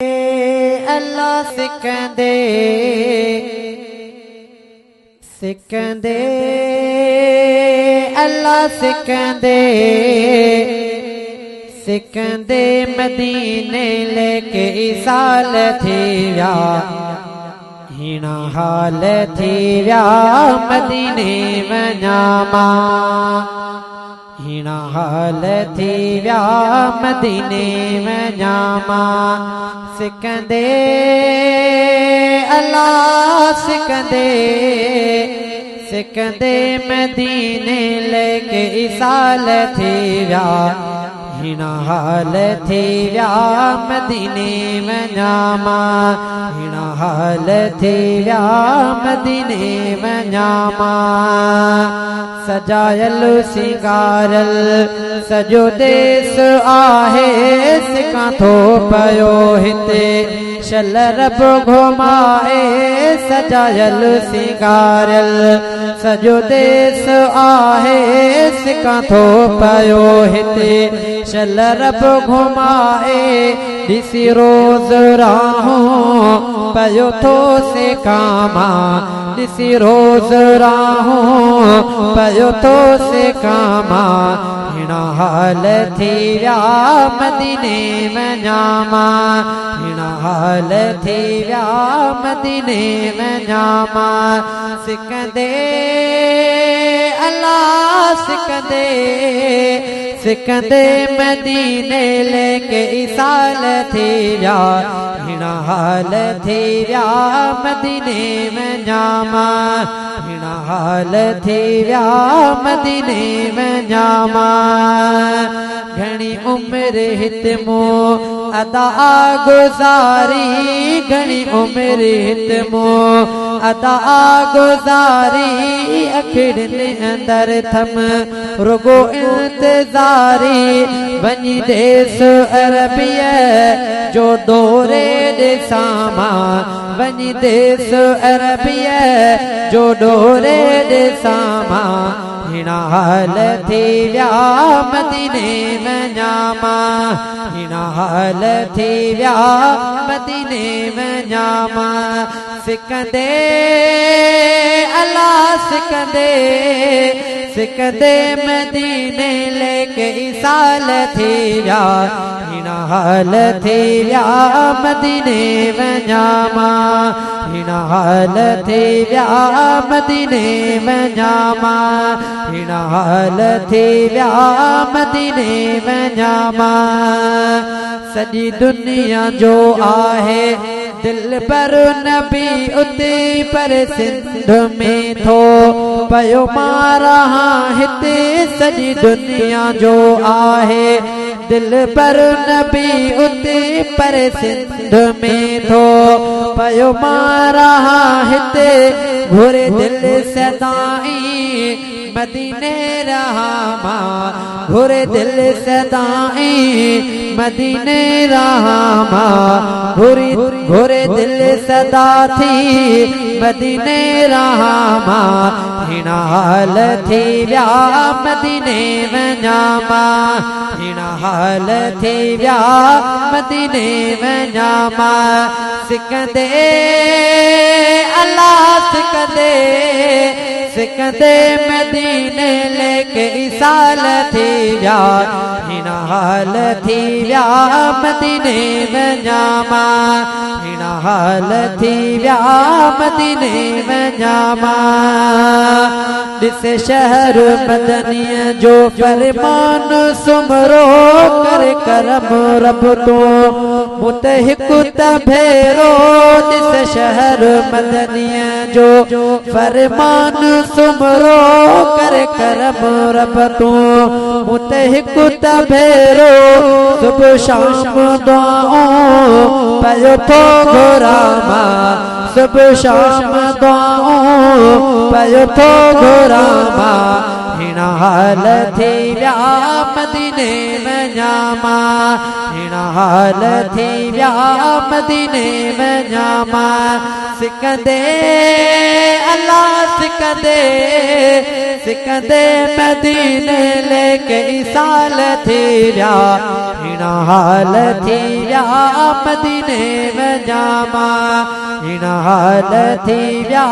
अल्लाह सिकंदे सिकंदे अल्लाह सिकंदे सिकंदे मदीने लेके इसाल थी व्या हीना हाल थी व्या मदीने वञामा हीना हाल थी व्या मदीने वञामा सिकंदे अल्लाह सिकंदे सिकंदे मदीने लेके इसाल थी व्या हीना हाल थी व्या मदीने वञामा हीना हाल थी व्या मदीने वञामा सजायल सिंगारल सजो देस आहे सिकां थो पयो हिते शल रब घुमाए सजायल सिंगारल सजो देस आहे सिकां थो पयो हिते शल रब घुमाए ॾिसी रोज़ राहों पयो थो सिकामा ॾिसी रोज़ राहों पयो थो सिकामा हीना हाल थी व्या मदीने वञामा हीना हाल थी व्या मदीने वञामा सिकंदे अल्लाह सिकंदे सिकंदे मदीने लेके इसाल थी व्या हीना हाल थी व्या मदीने वञामा हीना हाल थी व्या मदीने वञामा घणी उम्र हित मो अदा गुज़ारी घणी उम्र हित मो अदा गुज़ारी अखिड़नि अंदर थम रुगो इंतज़ारी वञी देस अरबिया जो दौरे ॾिसामा वञी देस अरबिया जो दौरे ॾिसामा हीना हाल थी व्या मदीने वञामा हीना हाल थी व्या मदीने वञामा सिकंदे अल्लाह सिकंदे सिकंदे मदीने लेके इसाल थी व्या हीना हाल थी व्या मदीने वञामा हीना हाल थी व्या मदीने वञामा हीना हाल थी व्या मदीने वञामा सॼी दुनिया जो आहे दिल पर नबी उते पर सिंध में थो पयो मारा हिते सॼी दुनिया जो आहे दिल पर नबी उते पर सिंध में थो पयो मारा हिते घुरे दिल सदाई मदीने रहामा घुरे दिल सदाई मदीने रहामा घुरे दिल सदा थी मदीने रहामा हीना हाल थी व्या मदीने वञामा हीना हाल थी व्या मदीने वञामा सिकंदे अल्लाह सिकंदे सिकंदे मदीने लेके इसाल थी व्या हीना हाल थी व्या मदीने वञामा हीना हाल थी व्या मदीने वञामा ॾिस शहर मदनीअ जो फरमान सुमरो कर करम रब तो मुत हिकु त भेरो ॾिस शहर मदनीअ जो फरमान सुमरो कर करम रब तो मुत हिकु त भेरो सुबह शाम दुआओं पयो थो घुरामा सुबह शाम दुआओं पयो थो घुरामा हीना हिण हाल थी विया मदीने वञामा हिण हाल थी विया मदीने वञामा सिकंदे अल्लाह सिकंदे सिकंदे मदीने लेके साल थी विया हिण हाल थी विया मदीने वञामा हिण हाल थी विया